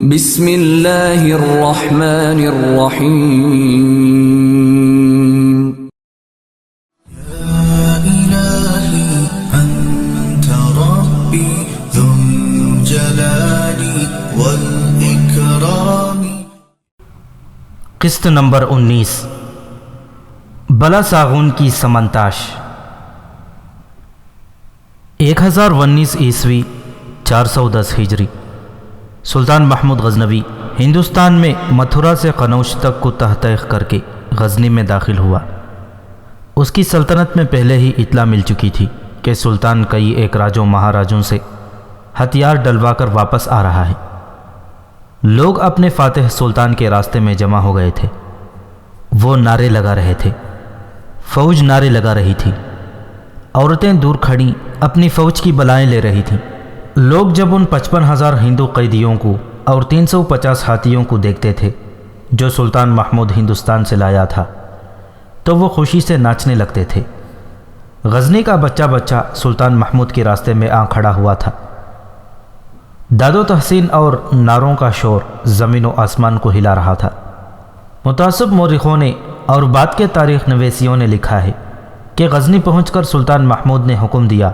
بسم اللہ الرحمن الرحیم یا الہی انت ربی ذو الجلال والاکرام۔ قسط نمبر 19 بلا ساغون کی سمنتاش 1019 عیسوی 410 ہجری۔ سلطان محمود غزنوی ہندوستان میں متھرا سے قنوج تک کو تحقیق کر کے غزنی میں داخل ہوا۔ اس کی سلطنت میں پہلے ہی اطلاع مل چکی تھی کہ سلطان کئی ایک راجوں مہاراجوں سے ہتھیار ڈلوا کر واپس آ رہا ہے۔ لوگ اپنے فاتح سلطان کے راستے میں جمع ہو گئے تھے۔ وہ نعرے لگا رہے تھے، فوج نعرے لگا رہی تھی، عورتیں دور کھڑی اپنی فوج کی بلائیں لے رہی تھیں۔ لوگ جب ان 55,000 ہندو قیدیوں کو اور 350 ہاتھیوں کو دیکھتے تھے جو سلطان محمود ہندوستان سے لایا تھا تو وہ خوشی سے ناچنے لگتے تھے۔ غزنی کا بچہ بچہ سلطان محمود کے راستے میں آ کھڑا ہوا تھا۔ داد و تحسین اور نعروں کا شور زمین و آسمان کو ہلا رہا تھا۔ متعصب مورخوں نے اور بعد کے تاریخ نویسیوں نے لکھا ہے کہ غزنی پہنچ کر سلطان محمود نے حکم دیا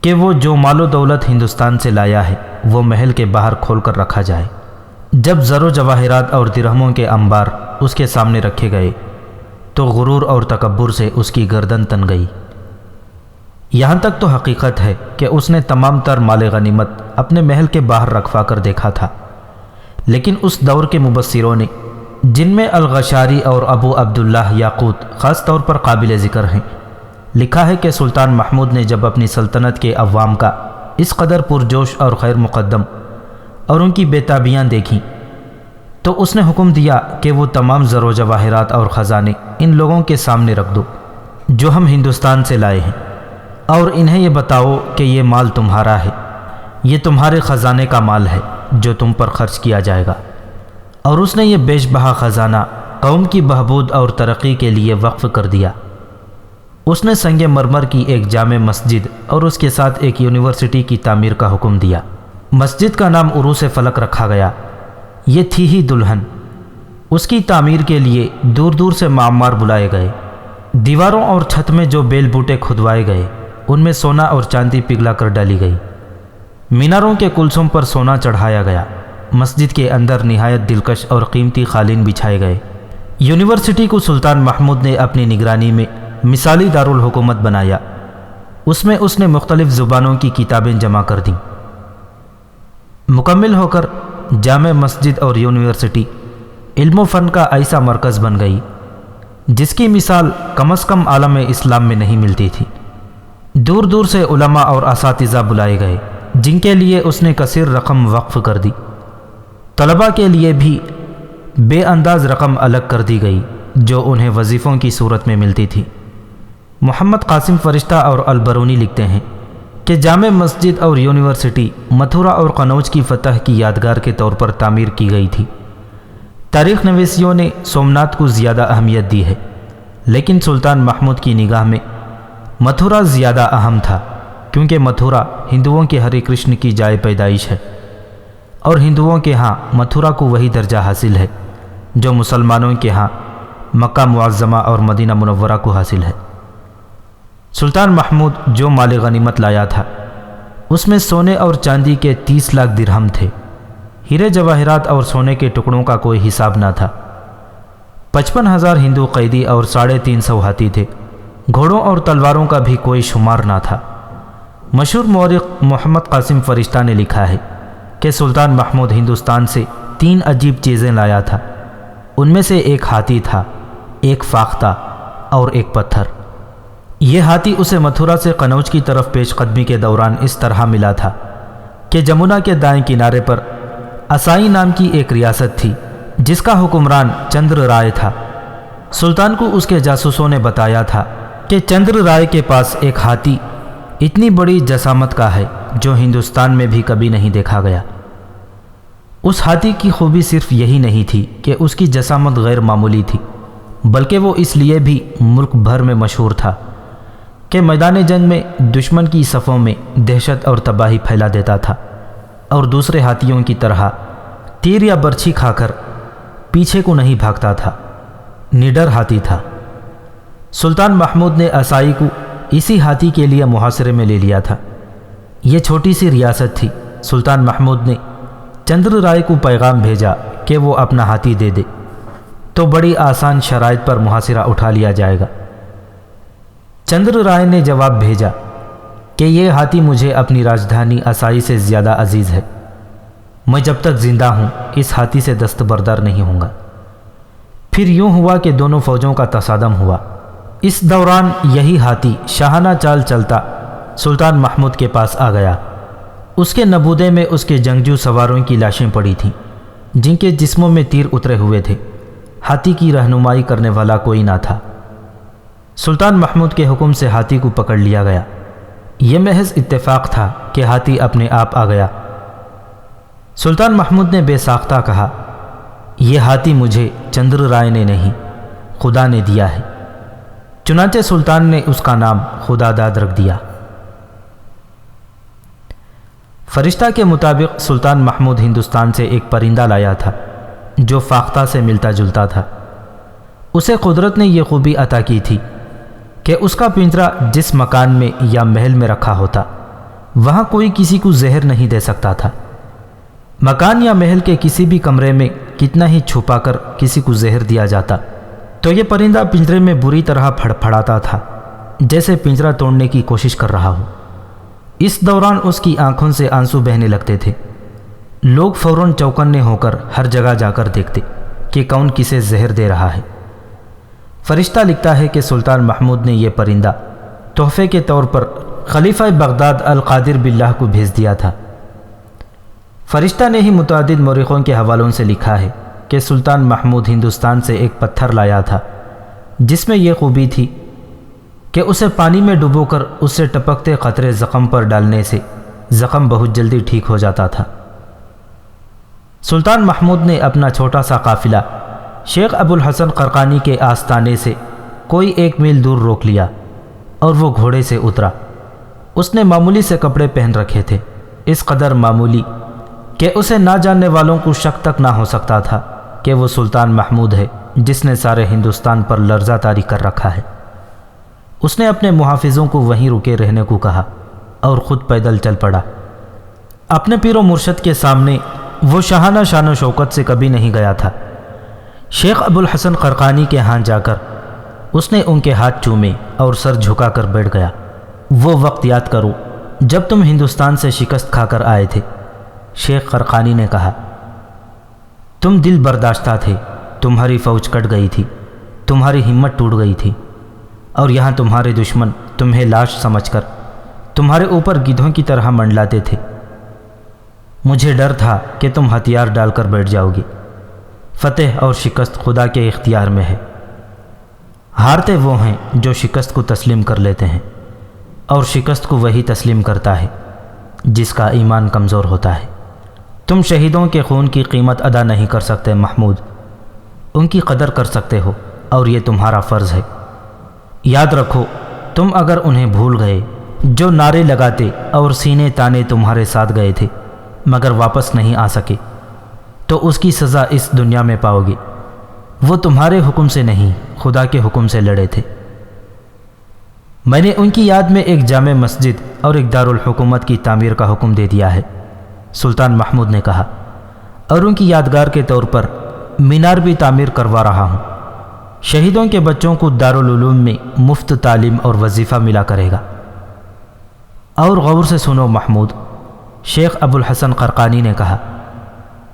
کہ وہ جو مال و دولت ہندوستان سے لایا ہے وہ محل کے باہر کھول کر رکھا جائے۔ جب زر و جواہرات اور درہموں کے انبار اس کے سامنے رکھے گئے تو غرور اور تکبر سے اس کی گردن تن گئی۔ یہاں تک تو حقیقت ہے کہ اس نے تمام تر مال غنیمت اپنے محل کے باہر رکھوا کر دیکھا تھا، لیکن اس دور کے مبصروں نے، جن میں الغشاری اور ابو عبداللہ یاقوت خاص طور پر قابل ذکر ہیں، لکھا ہے کہ سلطان محمود نے جب اپنی سلطنت کے عوام کا اس قدر پرجوش اور خیر مقدم اور ان کی بےتابیاں دیکھیں تو اس نے حکم دیا کہ وہ تمام زر و جواہرات اور خزانے ان لوگوں کے سامنے رکھ دو جو ہم ہندوستان سے لائے ہیں، اور انہیں یہ بتاؤ کہ یہ مال تمہارا ہے، یہ تمہارے خزانے کا مال ہے جو تم پر خرچ کیا جائے گا۔ اور اس نے یہ بیش بہا خزانہ قوم کی بہبود اور ترقی کے لیے وقف کر دیا۔ اس نے سنگ مرمر کی ایک جامع مسجد اور اس کے ساتھ ایک یونیورسٹی کی تعمیر کا حکم دیا۔ مسجد کا نام عروس فلک رکھا گیا۔ یہ تھی ہی دلہن۔ اس کی تعمیر کے لیے دور دور سے معمار بلائے گئے۔ دیواروں اور چھت میں جو بیل بوٹے کھدوائے گئے ان میں سونا اور چاندی پگھلا کر ڈالی گئی۔ میناروں کے کلسوں پر سونا چڑھایا گیا۔ مسجد کے اندر نہایت دلکش اور قیمتی قالین بچھائے گئے۔ یونیورسٹی کو سلطان محمود نے اپنی نگرانی میں مثالی دارالحکومت بنایا۔ اس میں اس نے مختلف زبانوں کی کتابیں جمع کر دیں۔ مکمل ہو کر جامع مسجد اور یونیورسٹی علم و فن کا ایسا مرکز بن گئی جس کی مثال کم از کم عالم اسلام میں نہیں ملتی تھی۔ دور دور سے علماء اور اساتذہ بلائے گئے جن کے لیے اس نے کثیر رقم وقف کر دی۔ طلباء کے لیے بھی بے انداز رقم الگ کر دی گئی جو انہیں وظیفوں کی صورت میں ملتی تھی۔ محمد قاسم فرشتہ اور البرونی لکھتے ہیں کہ جامع مسجد اور یونیورسٹی متھرا اور قنوج کی فتح کی یادگار کے طور پر تعمیر کی گئی تھی۔ تاریخ نویسیوں نے سومنات کو زیادہ اہمیت دی ہے، لیکن سلطان محمود کی نگاہ میں متھرا زیادہ اہم تھا، کیونکہ متھرا ہندوؤں کے ہری کرشن کی جائے پیدائش ہے، اور ہندوؤں کے ہاں متھرا کو وہی درجہ حاصل ہے جو مسلمانوں کے ہاں مکہ معظمہ اور مدینہ منورہ کو حاصل ہے۔ سلطان محمود جو مال غنیمت لایا تھا اس میں سونے اور چاندی کے 30 لاکھ درہم تھے۔ ہیرے جواہرات اور سونے کے ٹکڑوں کا کوئی حساب نہ تھا۔ 55,000 ہندو قیدی اور 350 ہاتھی تھے۔ گھوڑوں اور تلواروں کا بھی کوئی شمار نہ تھا۔ مشہور مورخ محمد قاسم فرشتہ نے لکھا ہے کہ سلطان محمود ہندوستان سے 3 عجیب چیزیں لایا تھا۔ ان میں سے ایک ہاتھی تھا، ایک فاختہ اور ایک پتھر۔ یہ ہاتھی اسے متھرا سے قنوج کی طرف پیش قدمی کے دوران اس طرح ملا تھا کہ جمنا کے دائیں کنارے پر اسائی نام کی ایک ریاست تھی جس کا حکمران چندر رائے تھا۔ سلطان کو اس کے جاسوسوں نے بتایا تھا کہ چندر رائے کے پاس ایک ہاتھی اتنی بڑی جسامت کا ہے جو ہندوستان میں بھی کبھی نہیں دیکھا گیا۔ اس ہاتھی کی خوبی صرف یہی نہیں تھی کہ اس کی جسامت غیر معمولی تھی، بلکہ وہ اس لیے بھی ملک بھر میں مشہور تھا کہ میدان جنگ میں دشمن کی صفوں میں دہشت اور تباہی پھیلا دیتا تھا، اور دوسرے ہاتھیوں کی طرح تیر یا برچھی کھا کر پیچھے کو نہیں بھاگتا تھا، نڈر ہاتھی تھا۔ سلطان محمود نے عصائی کو اسی ہاتھی کے لیے محاصرے میں لے لیا تھا۔ یہ چھوٹی سی ریاست تھی۔ سلطان محمود نے چندر رائے کو پیغام بھیجا کہ وہ اپنا ہاتھی دے دے تو بڑی آسان شرائط پر محاصرہ اٹھا لیا جائے گا۔ چندر رائے نے جواب بھیجا کہ یہ ہاتھی مجھے اپنی راجدھانی عصائی سے زیادہ عزیز ہے، میں جب تک زندہ ہوں اس ہاتھی سے دستبردار نہیں ہوں گا۔ پھر یوں ہوا کہ دونوں فوجوں کا تصادم ہوا۔ اس دوران یہی ہاتھی شاہانہ چال چلتا سلطان محمود کے پاس آ گیا۔ اس کے نبودے میں اس کے جنگجو سواروں کی لاشیں پڑی تھیں جن کے جسموں میں تیر اترے ہوئے تھے۔ ہاتھی کی رہنمائی کرنے والا کوئی نہ تھا۔ سلطان محمود کے حکم سے ہاتھی کو پکڑ لیا گیا۔ یہ محض اتفاق تھا کہ ہاتھی اپنے آپ آ گیا۔ سلطان محمود نے بے ساختہ کہا، یہ ہاتھی مجھے چندر رائے نے نہیں، خدا نے دیا ہے۔ چنانچہ سلطان نے اس کا نام خدا داد رکھ دیا۔ فرشتہ کے مطابق سلطان محمود ہندوستان سے ایک پرندہ لایا تھا جو فاختہ سے ملتا جلتا تھا۔ اسے قدرت نے یہ خوبی عطا کی تھی کہ اس کا پنجرہ جس مکان میں یا محل میں رکھا ہوتا وہاں کوئی کسی کو زہر نہیں دے سکتا تھا۔ مکان یا محل کے کسی بھی کمرے میں کتنا ہی چھپا کر کسی کو زہر دیا جاتا تو یہ پرندہ پنجرے میں بری طرح پھڑپھڑاتا تھا، جیسے پنجرہ توڑنے کی کوشش کر رہا ہو۔ اس دوران اس کی آنکھوں سے آنسو بہنے لگتے تھے۔ لوگ فوراً چوکنے ہو کر ہر جگہ جا کر دیکھتے کہ کون کسے زہر دے رہا ہے۔ فرشتہ لکھتا ہے کہ سلطان محمود نے یہ پرندہ تحفے کے طور پر خلیفہ بغداد القادر باللہ کو بھیج دیا تھا۔ فرشتہ نے ہی متعدد مورخوں کے حوالوں سے لکھا ہے کہ سلطان محمود ہندوستان سے ایک پتھر لایا تھا جس میں یہ خوبی تھی کہ اسے پانی میں ڈبو کر اس سے ٹپکتے قطرے زخم پر ڈالنے سے زخم بہت جلدی ٹھیک ہو جاتا تھا۔ سلطان محمود نے اپنا چھوٹا سا قافلہ شیخ ابو الحسن قرقانی کے آستانے سے کوئی 1 میل دور روک لیا اور وہ گھوڑے سے اترا۔ اس نے معمولی سے کپڑے پہن رکھے تھے، اس قدر معمولی کہ اسے نہ جاننے والوں کو شک تک نہ ہو سکتا تھا کہ وہ سلطان محمود ہے جس نے سارے ہندوستان پر لرزہ طاری کر رکھا ہے۔ اس نے اپنے محافظوں کو وہیں رکے رہنے کو کہا اور خود پیدل چل پڑا۔ اپنے پیر و مرشد کے سامنے وہ شاہانہ شان و شوکت سے کبھی نہیں گیا تھا۔ شیخ ابو الحسن قرقانی کے ہاں جا کر اس نے ان کے ہاتھ چومے اور سر جھکا کر بیٹھ گیا۔ وہ وقت یاد کرو جب تم ہندوستان سے شکست کھا کر آئے تھے۔ شیخ قرقانی نے کہا، تم دل برداشتہ تھے، تمہاری فوج کٹ گئی تھی، تمہاری ہمت ٹوٹ گئی تھی، اور یہاں تمہارے دشمن تمہیں لاش سمجھ کر تمہارے اوپر گدھوں کی طرح منڈلاتے تھے۔ مجھے ڈر تھا کہ تم ہتھیار ڈال کر بیٹھ جاؤ گے۔ فتح اور شکست خدا کے اختیار میں ہے۔ ہارتے وہ ہیں جو شکست کو تسلیم کر لیتے ہیں، اور شکست کو وہی تسلیم کرتا ہے جس کا ایمان کمزور ہوتا ہے۔ تم شہیدوں کے خون کی قیمت ادا نہیں کر سکتے محمود، ان کی قدر کر سکتے ہو اور یہ تمہارا فرض ہے۔ یاد رکھو، تم اگر انہیں بھول گئے جو نعرے لگاتے اور سینے تانے تمہارے ساتھ گئے تھے مگر واپس نہیں آ سکے، تو اس کی سزا اس دنیا میں پاؤ گے۔ وہ تمہارے حکم سے نہیں، خدا کے حکم سے لڑے تھے۔ میں نے ان کی یاد میں ایک جامع مسجد اور ایک دارالحکومت کی تعمیر کا حکم دے دیا ہے، سلطان محمود نے کہا، اور ان کی یادگار کے طور پر مینار بھی تعمیر کروا رہا ہوں۔ شہیدوں کے بچوں کو دارالعلوم میں مفت تعلیم اور وظیفہ ملا کرے گا۔ اور غور سے سنو محمود، شیخ ابو الحسن قرقانی نے کہا،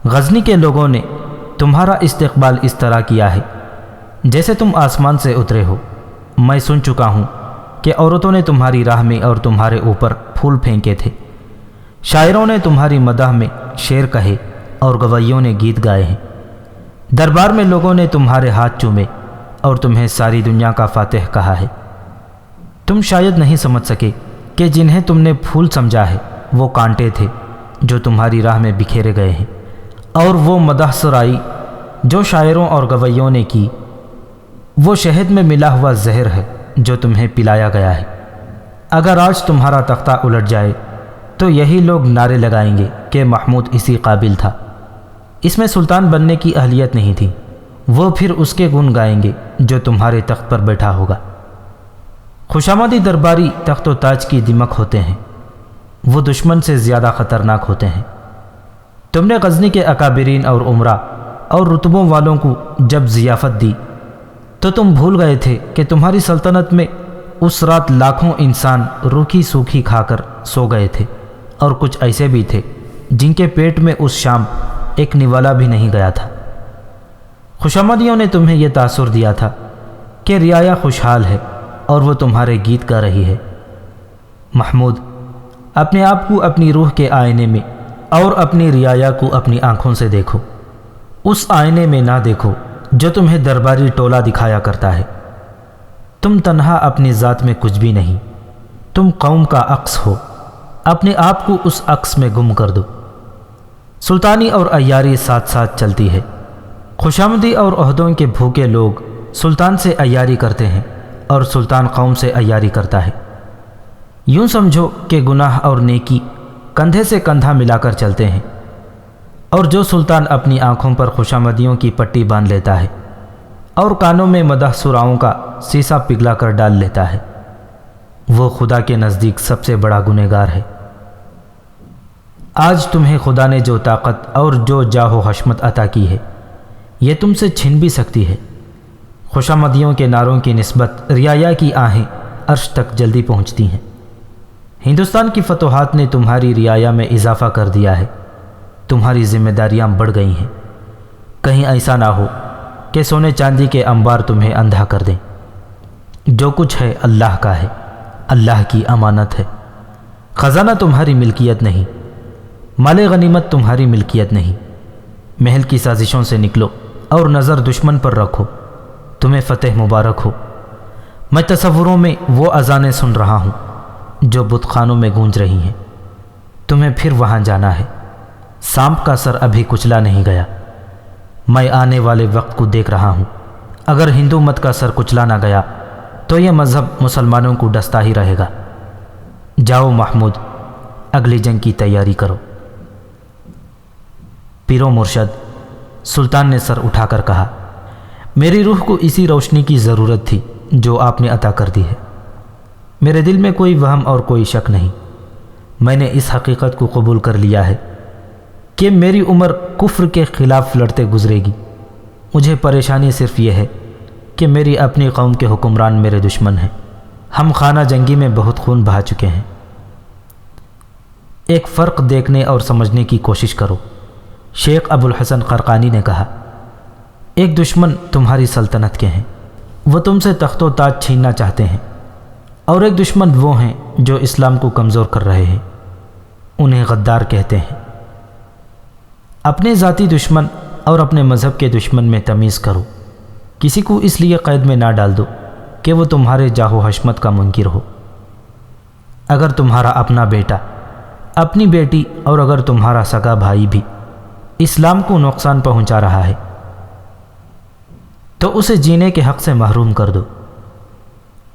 غزنی کے لوگوں نے تمہارا استقبال اس طرح کیا ہے جیسے تم آسمان سے اترے ہو۔ میں سن چکا ہوں کہ عورتوں نے تمہاری راہ میں اور تمہارے اوپر پھول پھینکے تھے، شاعروں نے تمہاری مدح میں شعر کہے اور گویوں نے گیت گائے ہیں۔ دربار میں لوگوں نے تمہارے ہاتھ چومے اور تمہیں ساری دنیا کا فاتح کہا ہے۔ تم شاید نہیں سمجھ سکے کہ جنہیں تم نے پھول سمجھا ہے وہ کانٹے تھے جو تمہاری راہ میں بکھیرے گئے ہیں، اور وہ مدح سرائی جو شاعروں اور گویوں نے کی وہ شہد میں ملا ہوا زہر ہے جو تمہیں پلایا گیا ہے۔ اگر آج تمہارا تختہ الٹ جائے تو یہی لوگ نعرے لگائیں گے کہ محمود اسی قابل تھا۔ اس میں سلطان بننے کی اہلیت نہیں تھی، وہ پھر اس کے گن گائیں گے جو تمہارے تخت پر بیٹھا ہوگا۔ خوشامدی درباری تخت و تاج کی دمک ہوتے ہیں، وہ دشمن سے زیادہ خطرناک ہوتے ہیں۔ تم نے غزنی کے اکابرین اور عمرا اور رتبوں والوں کو جب ضیافت دی تو تم بھول گئے تھے کہ تمہاری سلطنت میں اس رات لاکھوں انسان روکھی سوکھی کھا کر سو گئے تھے، اور کچھ ایسے بھی تھے جن کے پیٹ میں اس شام ایک نوالا بھی نہیں گیا تھا۔ خوشامدیوں نے تمہیں یہ تاثر دیا تھا کہ رعایا خوشحال ہے اور وہ تمہارے گیت گا رہی ہے۔ محمود، اپنے آپ کو اپنی روح کے آئینے میں اور اپنی رعایا کو اپنی آنکھوں سے دیکھو، اس آئینے میں نہ دیکھو جو تمہیں درباری ٹولہ دکھایا کرتا ہے۔ تم تنہا اپنی ذات میں کچھ بھی نہیں، تم قوم کا عکس ہو، اپنے آپ کو اس عکس میں گم کر دو۔ سلطانی اور عیاری ساتھ ساتھ چلتی ہے۔ خوشامدی اور عہدوں کے بھوکے لوگ سلطان سے عیاری کرتے ہیں اور سلطان قوم سے عیاری کرتا ہے۔ یوں سمجھو کہ گناہ اور نیکی کندھے سے کندھا ملا کر چلتے ہیں، اور جو سلطان اپنی آنکھوں پر خوشامدیوں کی پٹی باندھ لیتا ہے اور کانوں میں مدح سراؤں کا سیسا پگھلا کر ڈال لیتا ہے، وہ خدا کے نزدیک سب سے بڑا گنہگار ہے۔ آج تمہیں خدا نے جو طاقت اور جو جاہ و حشمت عطا کی ہے، یہ تم سے چھن بھی سکتی ہے۔ خوشامدیوں کے نعروں کی نسبت رعایا کی آہیں عرش تک جلدی پہنچتی ہیں۔ ہندوستان کی فتوحات نے تمہاری رعایا میں اضافہ کر دیا ہے، تمہاری ذمہ داریاں بڑھ گئی ہیں۔ کہیں ایسا نہ ہو کہ سونے چاندی کے انبار تمہیں اندھا کر دیں۔ جو کچھ ہے اللہ کا ہے، اللہ کی امانت ہے۔ خزانہ تمہاری ملکیت نہیں، مال غنیمت تمہاری ملکیت نہیں۔ محل کی سازشوں سے نکلو اور نظر دشمن پر رکھو، تمہیں فتح مبارک ہو۔ میں تصوروں میں وہ اذانیں سن رہا ہوں جو بت خانوں میں گونج رہی ہیں۔ تمہیں پھر وہاں جانا ہے، سانپ کا سر ابھی کچلا نہیں گیا۔ میں آنے والے وقت کو دیکھ رہا ہوں، اگر ہندو مت کا سر کچلا نہ گیا تو یہ مذہب مسلمانوں کو ڈستا ہی رہے گا۔ جاؤ محمود، اگلی جنگ کی تیاری کرو۔ پیرو مرشد، سلطان نے سر اٹھا کر کہا، میری روح کو اسی روشنی کی ضرورت تھی جو آپ نے عطا کر دی ہے۔ میرے دل میں کوئی وہم اور کوئی شک نہیں، میں نے اس حقیقت کو قبول کر لیا ہے کہ میری عمر کفر کے خلاف لڑتے گزرے گی۔ مجھے پریشانی صرف یہ ہے کہ میری اپنی قوم کے حکمران میرے دشمن ہیں۔ ہم خانہ جنگی میں بہت خون بہا چکے ہیں۔ ایک فرق دیکھنے اور سمجھنے کی کوشش کرو، شیخ ابو الحسن قرقانی نے کہا۔ ایک دشمن تمہاری سلطنت کے ہیں، وہ تم سے تخت و تاج چھیننا چاہتے ہیں، اور ایک دشمن وہ ہیں جو اسلام کو کمزور کر رہے ہیں، انہیں غدار کہتے ہیں۔ اپنے ذاتی دشمن اور اپنے مذہب کے دشمن میں تمیز کرو، کسی کو اس لیے قید میں نہ ڈال دو کہ وہ تمہارے جاہ و حشمت کا منکر ہو۔ اگر تمہارا اپنا بیٹا، اپنی بیٹی اور اگر تمہارا سگا بھائی بھی اسلام کو نقصان پہنچا رہا ہے تو اسے جینے کے حق سے محروم کر دو۔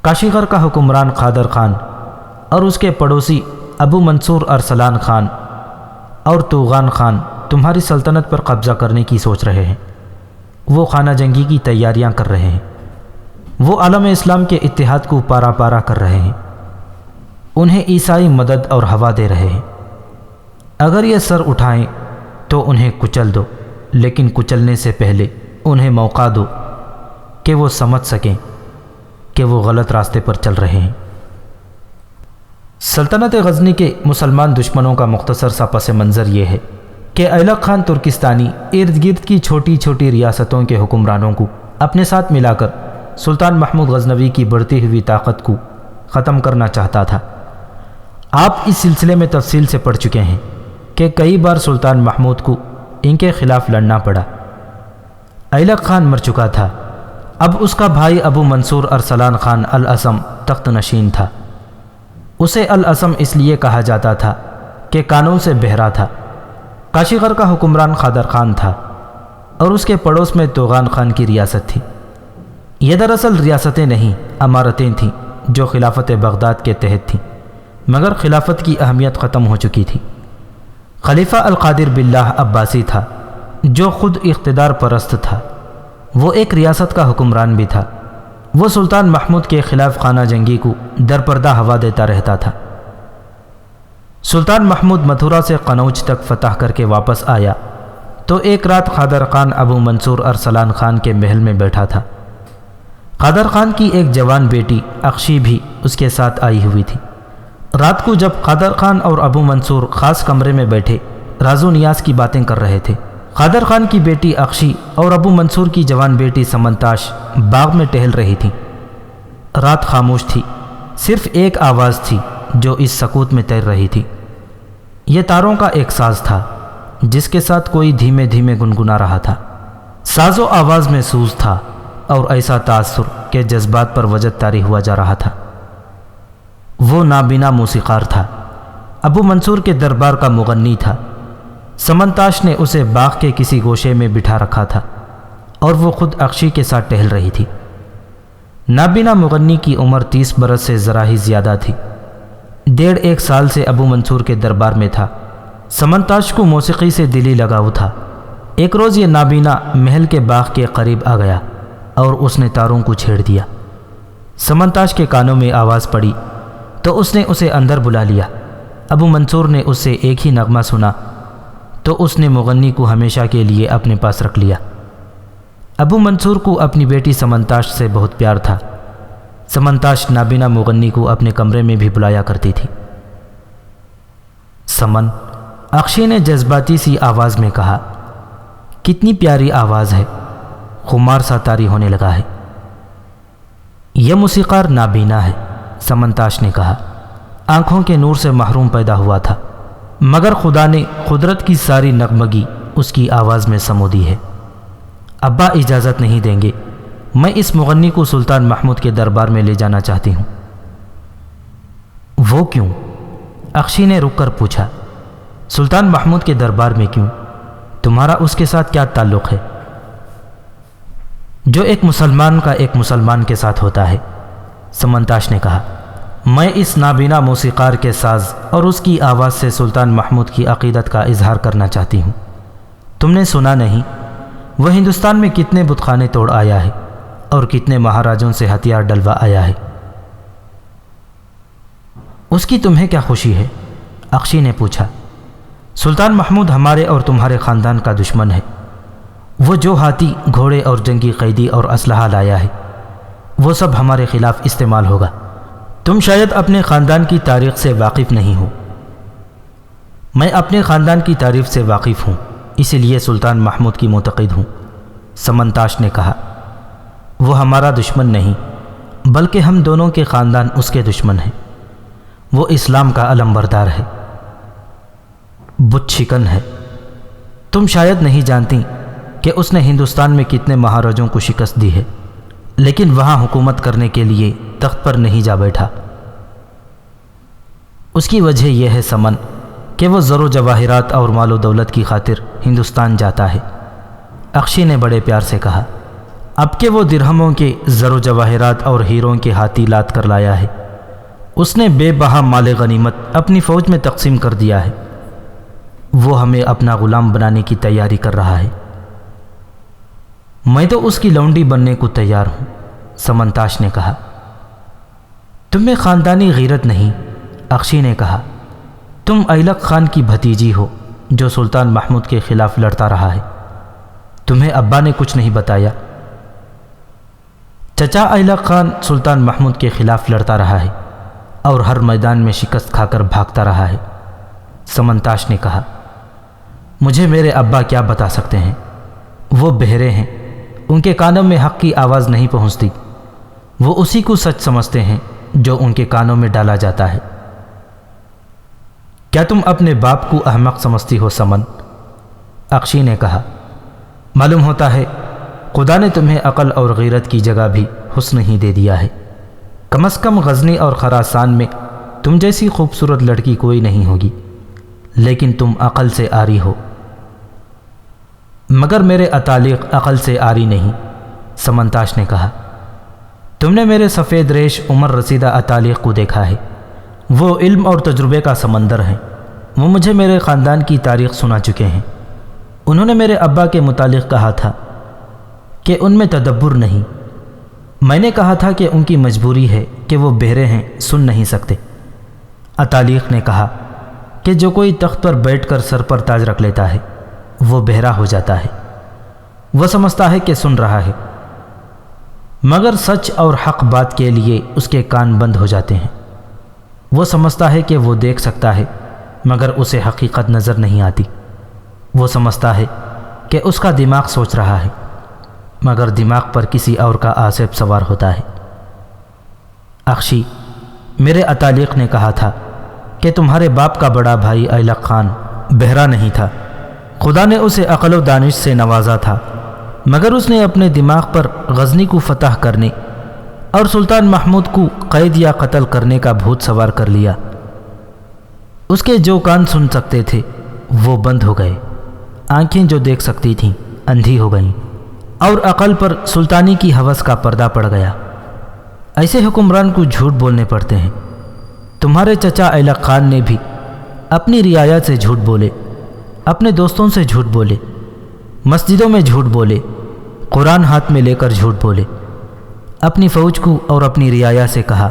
کاشی غر کا حکمران قادر خان اور اس کے پڑوسی ابو منصور ارسلان خان اور توغان خان تمہاری سلطنت پر قبضہ کرنے کی سوچ رہے ہیں۔ وہ خانہ جنگی کی تیاریاں کر رہے ہیں، وہ عالم اسلام کے اتحاد کو پارا پارا کر رہے ہیں، انہیں عیسائی مدد اور ہوا دے رہے ہیں۔ اگر یہ سر اٹھائیں تو انہیں کچل دو، لیکن کچلنے سے پہلے انہیں موقع دو کہ وہ سمجھ سکیں کہ وہ غلط راستے پر چل رہے ہیں۔ سلطنت غزنی کے مسلمان دشمنوں کا مختصر سا پس منظر یہ ہے کہ ایلک خان ترکستانی ارد گرد کی چھوٹی چھوٹی ریاستوں کے حکمرانوں کو اپنے ساتھ ملا کر سلطان محمود غزنوی کی بڑھتی ہوئی طاقت کو ختم کرنا چاہتا تھا۔ آپ اس سلسلے میں تفصیل سے پڑھ چکے ہیں کہ کئی بار سلطان محمود کو ان کے خلاف لڑنا پڑا۔ ایلک خان مر چکا تھا، اب اس کا بھائی ابو منصور ارسلان خان الاصم تخت نشین تھا۔ اسے الاصم اس لیے کہا جاتا تھا کہ کانوں سے بہرا تھا۔ کاشی غر کا حکمران قادر خان تھا اور اس کے پڑوس میں توغان خان کی ریاست تھی۔ یہ دراصل ریاستیں نہیں، امارتیں تھیں جو خلافت بغداد کے تحت تھیں، مگر خلافت کی اہمیت ختم ہو چکی تھی۔ خلیفہ القادر باللہ عباسی تھا جو خود اقتدار پرست تھا، وہ ایک ریاست کا حکمران بھی تھا۔ وہ سلطان محمود کے خلاف خانہ جنگی کو درپردہ ہوا دیتا رہتا تھا۔ سلطان محمود متھرا سے قنوج تک فتح کر کے واپس آیا تو ایک رات قادر خان ابو منصور ارسلان خان کے محل میں بیٹھا تھا۔ قادر خان کی ایک جوان بیٹی اخشی بھی اس کے ساتھ آئی ہوئی تھی۔ رات کو جب قادر خان اور ابو منصور خاص کمرے میں بیٹھے راز و نیاز کی باتیں کر رہے تھے، قادر خان کی بیٹی اخشی اور ابو منصور کی جوان بیٹی سمنتاش باغ میں ٹہل رہی تھی۔ رات خاموش تھی، صرف ایک آواز تھی جو اس سکوت میں تیر رہی تھی۔ یہ تاروں کا ایک ساز تھا جس کے ساتھ کوئی دھیمے دھیمے گنگنا رہا تھا۔ ساز و آواز میں سوز تھا اور ایسا تاثر کہ جذبات پر وجد طاری ہوا جا رہا تھا۔ وہ نابینا موسیقار تھا، ابو منصور کے دربار کا مغنی تھا۔ سمنتاش نے اسے باغ کے کسی گوشے میں بٹھا رکھا تھا اور وہ خود اخشی کے ساتھ ٹہل رہی تھی۔ نابینا مغنی کی عمر 30 برس سے ذرا ہی زیادہ تھی۔ 1.5 سال سے ابو منصور کے دربار میں تھا۔ سمنتاش کو موسیقی سے دلی لگاؤ تھا۔ ایک روز یہ نابینا محل کے باغ کے قریب آ گیا اور اس نے تاروں کو چھیڑ دیا۔ سمنتاش کے کانوں میں آواز پڑی تو اس نے اسے اندر بلا لیا۔ ابو منصور نے اس سے ایک ہی نغمہ سنا تو اس نے مغنی کو ہمیشہ کے لیے اپنے پاس رکھ لیا۔ ابو منصور کو اپنی بیٹی سمنتاش سے بہت پیار تھا۔ سمنتاش نابینا مغنی کو اپنے کمرے میں بھی بلایا کرتی تھی۔ سمن، اخشی نے جذباتی سی آواز میں کہا، کتنی پیاری آواز ہے، خمار سا طاری ہونے لگا ہے۔ یہ موسیقار نابینا ہے، سمنتاش نے کہا، آنکھوں کے نور سے محروم پیدا ہوا تھا، مگر خدا نے قدرت کی ساری نغمگی اس کی آواز میں سمو دی ہے۔ ابا اجازت نہیں دیں گے، میں اس مغنی کو سلطان محمود کے دربار میں لے جانا چاہتی ہوں۔ وہ کیوں؟ اخشی نے رک کر پوچھا۔ سلطان محمود کے دربار میں کیوں؟ تمہارا اس کے ساتھ کیا تعلق ہے؟ جو ایک مسلمان کا ایک مسلمان کے ساتھ ہوتا ہے، سمنتاش نے کہا۔ میں اس نابینا موسیقار کے ساز اور اس کی آواز سے سلطان محمود کی عقیدت کا اظہار کرنا چاہتی ہوں۔ تم نے سنا نہیں وہ ہندوستان میں کتنے بت خانے توڑ آیا ہے اور کتنے مہاراجوں سے ہتھیار ڈلوا آیا ہے؟ اس کی تمہیں کیا خوشی ہے؟ اخشی نے پوچھا۔ سلطان محمود ہمارے اور تمہارے خاندان کا دشمن ہے۔ وہ جو ہاتھی، گھوڑے اور جنگی قیدی اور اسلحہ لایا ہے وہ سب ہمارے خلاف استعمال ہوگا۔ تم شاید اپنے خاندان کی تاریخ سے واقف نہیں ہو۔ میں اپنے خاندان کی تاریخ سے واقف ہوں، اسی لیے سلطان محمود کی معتقد ہوں، سمنتاش نے کہا۔ وہ ہمارا دشمن نہیں بلکہ ہم دونوں کے خاندان اس کے دشمن ہیں۔ وہ اسلام کا علم بردار ہے، بت شکن ہے۔ تم شاید نہیں جانتی کہ اس نے ہندوستان میں کتنے مہاراجوں کو شکست دی ہے، لیکن وہاں حکومت کرنے کے لیے تخت پر نہیں جا بیٹھا۔ اس کی وجہ یہ ہے سمن کہ وہ زر و جواہرات اور مال و دولت کی خاطر ہندوستان جاتا ہے۔ اخشی نے بڑے پیار سے کہا۔ اب کہ وہ درہموں کے زر و جواہرات اور ہیروں کے ہاتھی لاد کر لایا ہے، اس نے بے بہا مال غنیمت اپنی فوج میں تقسیم کر دیا ہے۔ وہ ہمیں اپنا غلام بنانے کی تیاری کر رہا ہے۔ میں تو اس کی لونڈی بننے کو تیار ہوں، سمنتاش نے کہا۔ تم میں خاندانی غیرت نہیں، اخشی نے کہا۔ تم ایلک خان کی بھتیجی ہو جو سلطان محمود کے خلاف لڑتا رہا ہے۔ تمہیں ابا نے کچھ نہیں بتایا؟ چچا ایلک خان سلطان محمود کے خلاف لڑتا رہا ہے اور ہر میدان میں شکست کھا کر بھاگتا رہا ہے، سمنتاش نے کہا۔ مجھے میرے ابا کیا بتا سکتے ہیں؟ وہ بہرے ہیں، ان کے کانوں میں حق کی آواز نہیں پہنچتی۔ وہ اسی کو سچ سمجھتے ہیں جو ان کے کانوں میں ڈالا جاتا ہے۔ کیا تم اپنے باپ کو احمق سمجھتی ہو سمن؟ اخشی نے کہا۔ معلوم ہوتا ہے خدا نے تمہیں عقل اور غیرت کی جگہ بھی حسن ہی دے دیا ہے۔ کم از کم غزنی اور خراسان میں تم جیسی خوبصورت لڑکی کوئی نہیں ہوگی، لیکن تم عقل سے عاری ہو۔ مگر میرے اتالق عقل سے عاری نہیں، سمنتاش نے کہا۔ تم نے میرے سفید ریش عمر رسیدہ اتالق کو دیکھا ہے، وہ علم اور تجربے کا سمندر ہیں۔ وہ مجھے میرے خاندان کی تاریخ سنا چکے ہیں۔ انہوں نے میرے ابا کے متعلق کہا تھا کہ ان میں تدبر نہیں۔ میں نے کہا تھا کہ ان کی مجبوری ہے کہ وہ بہرے ہیں، سن نہیں سکتے۔ عطالیق نے کہا کہ جو کوئی تخت پر بیٹھ کر سر پر تاج رکھ لیتا ہے وہ بہرا ہو جاتا ہے، وہ سمجھتا ہے کہ سن رہا ہے، مگر سچ اور حق بات کے لیے اس کے کان بند ہو جاتے ہیں۔ وہ سمجھتا ہے کہ وہ دیکھ سکتا ہے مگر اسے حقیقت نظر نہیں آتی۔ وہ سمجھتا ہے کہ اس کا دماغ سوچ رہا ہے مگر دماغ پر کسی اور کا آصف سوار ہوتا ہے۔ اخشی، میرے عطالیق نے کہا تھا کہ تمہارے باپ کا بڑا بھائی ایلق خان بہرا نہیں تھا، خدا نے اسے عقل و دانش سے نوازا تھا، مگر اس نے اپنے دماغ پر غزنی کو فتح کرنے اور سلطان محمود کو قید یا قتل کرنے کا بھوت سوار کر لیا۔ اس کے جو کان سن سکتے تھے وہ بند ہو گئے، آنکھیں جو دیکھ سکتی تھیں اندھی ہو گئیں، اور عقل پر سلطانی کی ہوس کا پردہ پڑ گیا۔ ایسے حکمران کو جھوٹ بولنے پڑتے ہیں۔ تمہارے چچا ایلق خان نے بھی اپنی رعایا سے جھوٹ بولے، اپنے دوستوں سے جھوٹ بولے، مسجدوں میں جھوٹ بولے، قرآن ہاتھ میں لے کر جھوٹ بولے، اپنی فوج کو اور اپنی رعایا سے کہا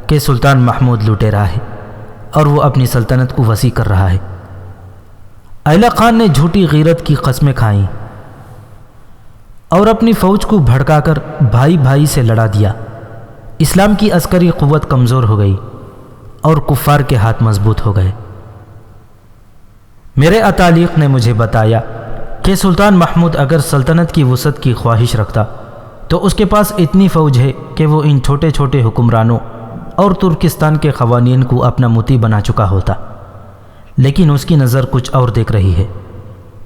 کہ سلطان محمود لٹیرا ہے اور وہ اپنی سلطنت کو وسیع کر رہا ہے۔ ایلق خان نے جھوٹی غیرت کی قسمیں کھائیں اور اپنی فوج کو بھڑکا کر بھائی بھائی سے لڑا دیا۔ اسلام کی عسکری قوت کمزور ہو گئی اور کفار کے ہاتھ مضبوط ہو گئے۔ میرے عطالیق نے مجھے بتایا کہ سلطان محمود اگر سلطنت کی وسعت کی خواہش رکھتا تو اس کے پاس اتنی فوج ہے کہ وہ ان چھوٹے چھوٹے حکمرانوں اور ترکستان کے قوانین کو اپنا مطیع بنا چکا ہوتا، لیکن اس کی نظر کچھ اور دیکھ رہی ہے،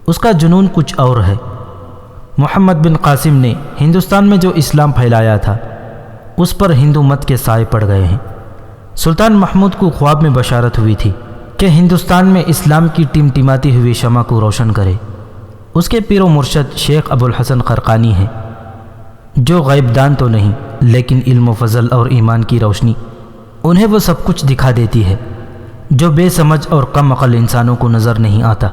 اس کا جنون کچھ اور ہے۔ محمد بن قاسم نے ہندوستان میں جو اسلام پھیلایا تھا اس پر ہندو مت کے سائے پڑ گئے ہیں۔ سلطان محمود کو خواب میں بشارت ہوئی تھی کہ ہندوستان میں اسلام کی ٹمٹماتی ہوئی شمع کو روشن کرے۔ اس کے پیر و مرشد شیخ ابو الحسن خرقانی ہیں، جو غیب دان تو نہیں لیکن علم و فضل اور ایمان کی روشنی انہیں وہ سب کچھ دکھا دیتی ہے جو بے سمجھ اور کم عقل انسانوں کو نظر نہیں آتا۔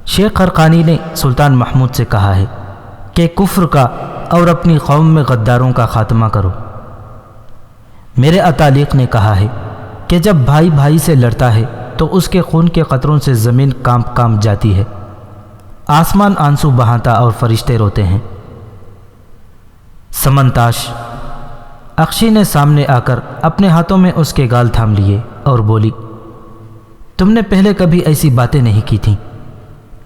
شیخ خرقانی نے سلطان محمود سے کہا ہے کہ کفر کا اور اپنی قوم میں غداروں کا خاتمہ کرو۔ میرے عطالیق نے کہا ہے کہ جب بھائی بھائی سے لڑتا ہے تو اس کے خون کے قطروں سے زمین کانپ کانپ جاتی ہے، آسمان آنسو بہاتا اور فرشتے روتے ہیں۔ سمنتاش، اخشی نے سامنے آ کر اپنے ہاتھوں میں اس کے گال تھام لیے اور بولی، تم نے پہلے کبھی ایسی باتیں نہیں کی تھیں،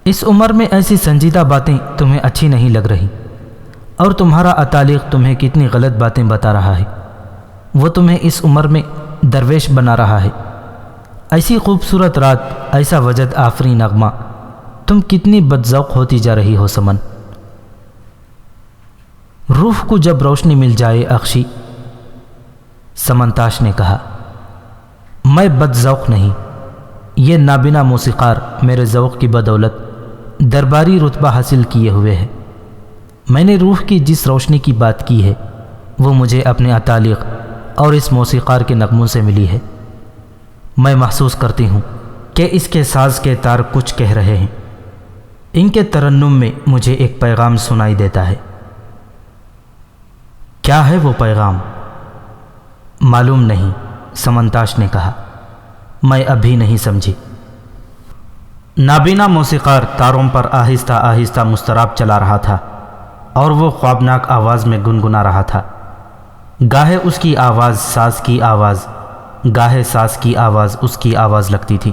اس عمر میں ایسی سنجیدہ باتیں تمہیں اچھی نہیں لگ رہی، اور تمہارا عطالیق تمہیں کتنی غلط باتیں بتا رہا ہے، وہ تمہیں اس عمر میں درویش بنا رہا ہے۔ ایسی خوبصورت رات، ایسا وجد آفری نغمہ، تم کتنی بدذوق ہوتی جا رہی ہو سمن۔ روح کو جب روشنی مل جائے اخشی، سمنتاش نے کہا، میں بدذوق نہیں، یہ نابینا موسیقار میرے ذوق کی بدولت درباری رتبہ حاصل کیے ہوئے ہے۔ میں نے روح کی جس روشنی کی بات کی ہے وہ مجھے اپنے عطالیق اور اس موسیقار کے نغموں سے ملی ہے۔ میں محسوس کرتی ہوں کہ اس کے ساز کے تار کچھ کہہ رہے ہیں، ان کے ترنم میں مجھے ایک پیغام سنائی دیتا ہے۔ کیا ہے وہ پیغام؟ معلوم نہیں، سمنتاش نے کہا، میں ابھی نہیں سمجھی۔ نابینا موسیقار تاروں پر آہستہ آہستہ مستراب چلا رہا تھا اور وہ خوابناک آواز میں گنگنا رہا تھا۔ گاہے اس کی آواز ساز کی آواز، گاہے ساز کی آواز اس کی آواز لگتی تھی۔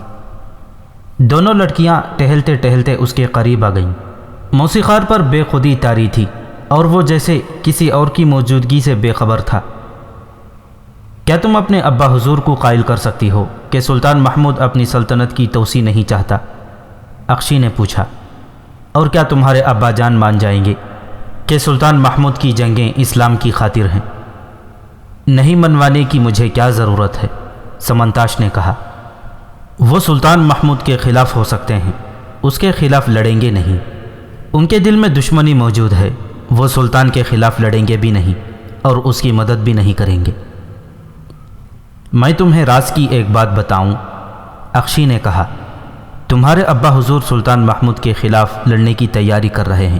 دونوں لڑکیاں ٹہلتے ٹہلتے اس کے قریب آ گئیں۔ موسیقار پر بے خودی طاری تھی اور وہ جیسے کسی اور کی موجودگی سے بے خبر تھا۔ کیا تم اپنے ابا حضور کو قائل کر سکتی ہو کہ سلطان محمود اپنی سلطنت کی توسیع نہیں چاہتا؟ اخشی نے پوچھا۔ اور کیا تمہارے ابا جان مان جائیں گے کہ سلطان محمود کی جنگیں اسلام کی خاطر ہیں؟ نہیں منوانے کی مجھے کیا ضرورت ہے، سمنتاش نے کہا۔ وہ سلطان محمود کے خلاف ہو سکتے ہیں، اس کے خلاف لڑیں گے نہیں۔ ان کے دل میں دشمنی موجود ہے، وہ سلطان کے خلاف لڑیں گے بھی نہیں اور اس کی مدد بھی نہیں کریں گے۔ میں تمہیں راز کی ایک بات بتاؤں، اخشی نے کہا، تمہارے ابا حضور سلطان محمود کے خلاف لڑنے کی تیاری کر رہے ہیں۔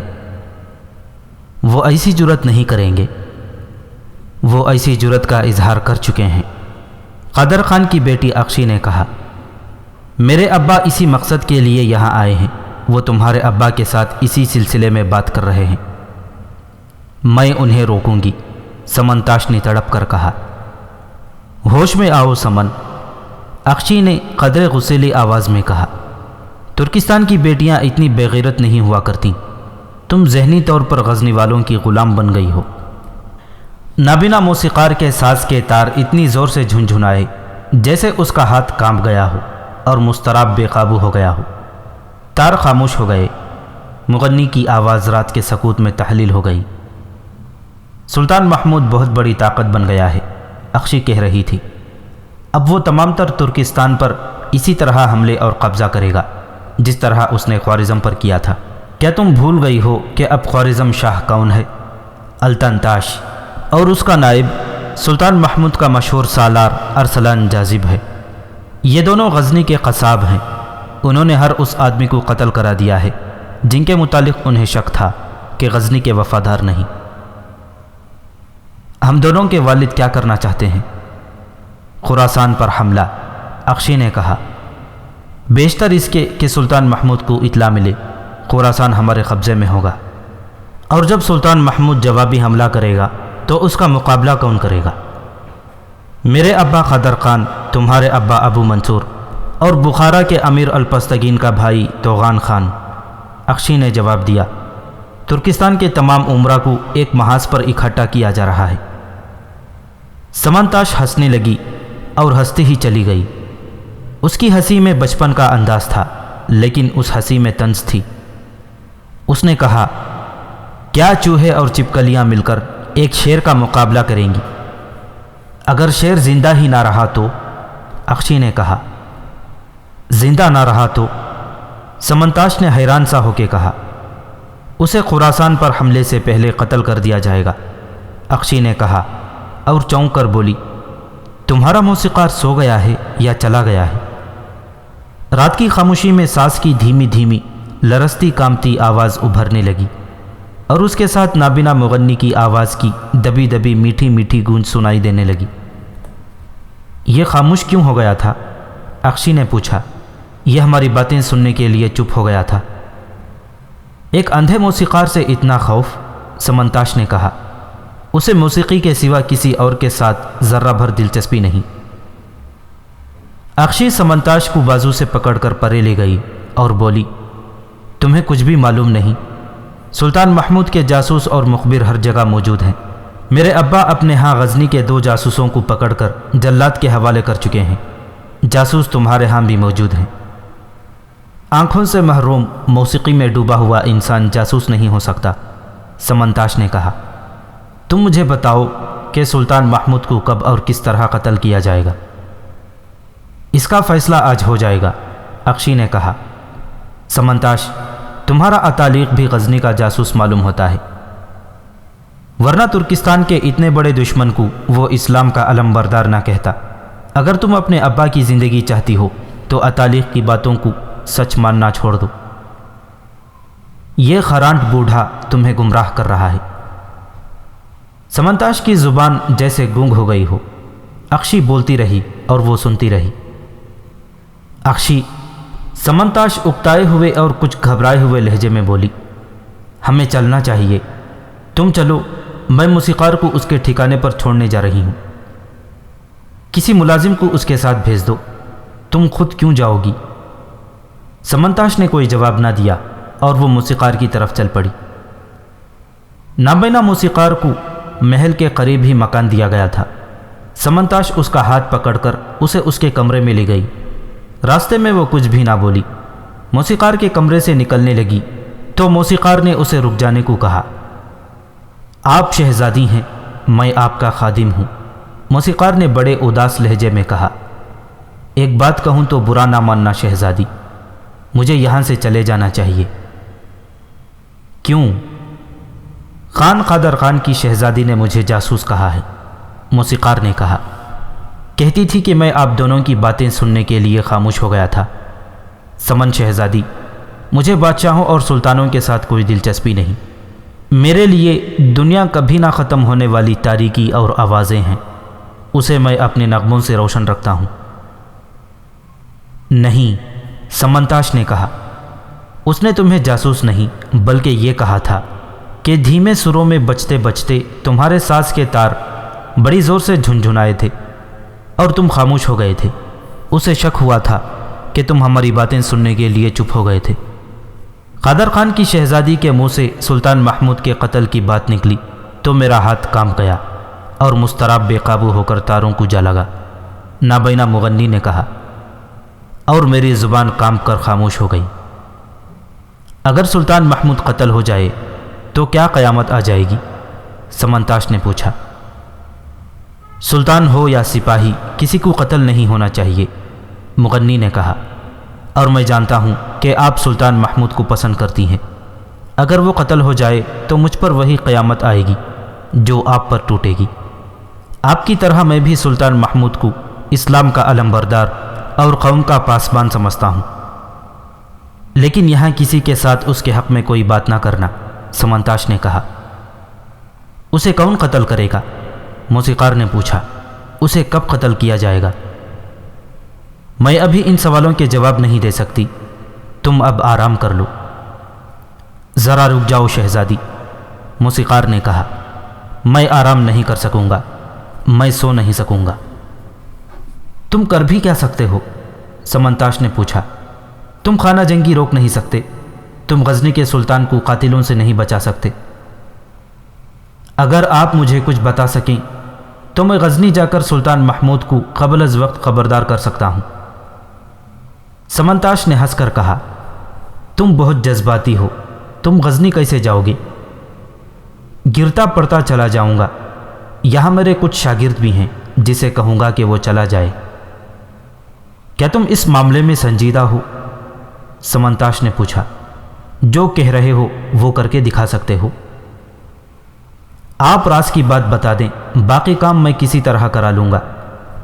وہ ایسی جرات نہیں کریں گے، وہ ایسی جرات کا اظہار کر چکے ہیں۔ قادر خان کی بیٹی اقشی نے کہا، میرے ابا اسی مقصد کے لیے یہاں آئے ہیں، وہ تمہارے ابا کے ساتھ اسی سلسلے میں بات کر رہے ہیں، میں انہیں روکوں گی۔ سمن تاش نے تڑپ کر کہا، ہوش میں آؤ سمن۔ اقشی نے قدرے غصیلی آواز میں کہا، ترکستان کی بیٹیاں اتنی بے غیرت نہیں ہوا کرتیں، تم ذہنی طور پر غزنی والوں کی غلام بن گئی ہو۔ نابینا موسیقار کے ساز کے تار اتنی زور سے جھنجھنائے جیسے اس کا ہاتھ کانپ گیا ہو اور مضطرب بے قابو ہو گیا ہو۔ تار خاموش ہو گئے، مغنی کی آواز رات کے سکوت میں تحلیل ہو گئی۔ سلطان محمود بہت بڑی طاقت بن گیا ہے، اقشی کہہ رہی تھی، اب وہ تمام تر ترکستان پر اسی طرح حملے اور قبضہ کرے گا جس طرح اس نے خوارزم پر کیا تھا۔ کیا تم بھول گئی ہو کہ اب خوارزم شاہ کون ہے؟ التنتاش، اور اس کا نائب سلطان محمود کا مشہور سالار ارسلان جاذب ہے۔ یہ دونوں غزنی کے قصاب ہیں، انہوں نے ہر اس آدمی کو قتل کرا دیا ہے جن کے متعلق انہیں شک تھا کہ غزنی کے وفادار نہیں۔ ہم دونوں کے والد کیا کرنا چاہتے ہیں؟ خراسان پر حملہ، اقشی نے کہا، بیشتر اس کے کہ سلطان محمود کو اطلاع ملے خراسان ہمارے قبضے میں ہوگا، اور جب سلطان محمود جوابی حملہ کرے گا تو اس کا مقابلہ کون کرے گا؟ میرے ابا قادر خان، تمہارے ابا ابو منصور اور بخارا کے امیر الپستگین کا بھائی توغان خان۔ اقشی نے جواب دیا، ترکستان کے تمام عمرا کو ایک محاذ پر اکٹھا کیا جا رہا ہے۔ سمنتاش ہنسنے لگی اور ہنستی ہی چلی گئی۔ اس کی ہنسی میں بچپن کا انداز تھا، لیکن اس ہنسی میں طنز تھی۔ اس نے کہا، کیا چوہے اور چپکلیاں مل کر ایک شیر کا مقابلہ کریں گی؟ اگر شیر زندہ ہی نہ رہا تو؟ اقشی نے کہا، زندہ نہ رہا تو؟ سمنتاش نے حیران سا ہو کے کہا، اسے خراسان پر حملے سے پہلے قتل کر دیا جائے گا۔ اقشی نے کہا اور چونک کر بولی، تمہارا موسیقار سو گیا ہے یا چلا گیا ہے؟ رات کی خاموشی میں ساز کی دھیمی دھیمی لرزتی کامتی آواز ابھرنے لگی، اور اس کے ساتھ نابینا مغنی کی آواز کی دبی دبی میٹھی میٹھی گونج سنائی دینے لگی۔ یہ خاموش کیوں ہو گیا تھا؟ اقشی نے پوچھا۔ یہ ہماری باتیں سننے کے لیے چپ ہو گیا تھا۔ ایک اندھے موسیقار سے اتنا خوف؟ سمنتاش نے کہا، اسے موسیقی کے سوا کسی اور کے ساتھ ذرہ بھر دلچسپی نہیں۔ اقشی سمنتاش کو بازو سے پکڑ کر پرے لے گئی اور بولی، تمہیں کچھ بھی معلوم نہیں؟ سلطان محمود کے جاسوس اور مخبر ہر جگہ موجود ہیں۔ میرے ابا اپنے ہاں غزنی کے 2 جاسوسوں کو پکڑ کر جلاد کے حوالے کر چکے ہیں۔ جاسوس تمہارے ہاں بھی موجود ہیں۔ آنکھوں سے محروم موسیقی میں ڈوبا ہوا انسان جاسوس نہیں ہو سکتا، سمنتاش نے کہا۔ تم مجھے بتاؤ کہ سلطان محمود کو کب اور کس طرح قتل کیا جائے گا؟ اس کا فیصلہ آج ہو جائے گا، اقشی نے کہا۔ سمنتاش، تمہارا اتالیق بھی غزنی کا جاسوس معلوم ہوتا ہے، ورنہ ترکستان کے اتنے بڑے دشمن کو وہ اسلام کا علم بردار نہ کہتا۔ اگر تم اپنے ابا کی زندگی چاہتی ہو تو اتالیق کی باتوں کو سچ ماننا چھوڑ دو۔ یہ خرانٹ بوڑھا تمہیں گمراہ کر رہا ہے۔ سمنتاش کی زبان جیسے گونگ ہو گئی ہو۔ اقشی بولتی رہی اور وہ سنتی رہی۔ اقشی، سمنتاش اکتائے ہوئے اور کچھ گھبرائے ہوئے لہجے میں بولی، ہمیں چلنا چاہیے، تم چلو، میں موسیقار کو اس کے ٹھکانے پر چھوڑنے جا رہی ہوں۔ کسی ملازم کو اس کے ساتھ بھیج دو، تم خود کیوں جاؤ گی؟ سمنتاش نے کوئی جواب نہ دیا اور وہ موسیقار کی طرف چل پڑی۔ نابینا موسیقار کو محل کے قریب ہی مکان دیا گیا تھا۔ سمنتاش اس کا ہاتھ پکڑ کر اسے اس کے کمرے میں لے گئی۔ راستے میں وہ کچھ بھی نہ بولی۔ موسیقار کے کمرے سے نکلنے لگی تو موسیقار نے اسے رک جانے کو کہا۔ آپ شہزادی ہیں، میں آپ کا خادم ہوں، موسیقار نے بڑے اداس لہجے میں کہا۔ ایک بات کہوں تو برا نہ ماننا شہزادی، مجھے یہاں سے چلے جانا چاہیے۔ کیوں؟ خان قادر خان کی شہزادی نے مجھے جاسوس کہا ہے، موسیقار نے کہا۔ کہتی تھی کہ میں آپ دونوں کی باتیں سننے کے لیے خاموش ہو گیا تھا۔ سمن شہزادی، مجھے بادشاہوں اور سلطانوں کے ساتھ کوئی دلچسپی نہیں۔ میرے لیے دنیا کبھی نہ ختم ہونے والی تاریکی اور آوازیں ہیں، اسے میں اپنے نغموں سے روشن رکھتا ہوں۔ نہیں، سمنتاش نے کہا، اس نے تمہیں جاسوس نہیں بلکہ یہ کہا تھا کہ دھیمے سروں میں بجتے بجتے تمہارے ساز کے تار بڑی زور سے جھنجھنائے تھے اور تم خاموش ہو گئے تھے۔ اسے شک ہوا تھا کہ تم ہماری باتیں سننے کے لیے چپ ہو گئے تھے۔ قادر خان کی شہزادی کے منہ سے سلطان محمود کے قتل کی بات نکلی تو میرا ہاتھ کام گیا اور مضطرب بے قابو ہو کر تاروں کو جا لگا، نابینا مغنی نے کہا، اور میری زبان کام کر خاموش ہو گئی۔ اگر سلطان محمود قتل ہو جائے تو کیا قیامت آ جائے گی؟ سمنتاش نے پوچھا۔ سلطان ہو یا سپاہی، کسی کو قتل نہیں ہونا چاہیے، مغنی نے کہا، اور میں جانتا ہوں کہ آپ سلطان محمود کو پسند کرتی ہیں۔ اگر وہ قتل ہو جائے تو مجھ پر وہی قیامت آئے گی جو آپ پر ٹوٹے گی۔ آپ کی طرح میں بھی سلطان محمود کو اسلام کا علم بردار اور قوم کا پاسبان سمجھتا ہوں، لیکن یہاں کسی کے ساتھ اس کے حق میں کوئی بات نہ کرنا، سمنتاش نے کہا۔ اسے کون قتل کرے گا؟ موسیقار نے پوچھا۔ اسے کب قتل کیا جائے گا؟ میں ابھی ان سوالوں کے جواب نہیں دے سکتی، تم اب آرام کر لو۔ ذرا رک جاؤ شہزادی، موسیقار نے کہا، میں آرام نہیں کر سکوں گا، میں سو نہیں سکوں گا۔ تم کر بھی کیا سکتے ہو؟ سمنتاش نے پوچھا۔ تم خانہ جنگی روک نہیں سکتے، تم غزنی کے سلطان کو قاتلوں سے نہیں بچا سکتے۔ اگر آپ مجھے کچھ بتا سکیں تو میں غزنی جا کر سلطان محمود کو قبل از وقت خبردار کر سکتا ہوں۔ سمنتاش نے ہنس کر کہا، تم بہت جذباتی ہو، تم غزنی کیسے جاؤ گے؟ گرتا پڑتا چلا جاؤں گا، یہاں میرے کچھ شاگرد بھی ہیں جسے کہوں گا کہ وہ چلا جائے۔ کیا تم اس معاملے میں سنجیدہ ہو؟ سمنتاش نے پوچھا۔ جو کہہ رہے ہو وہ کر کے دکھا سکتے ہو۔ آپ راز کی بات بتا دیں، باقی کام میں کسی طرح کرا لوں گا،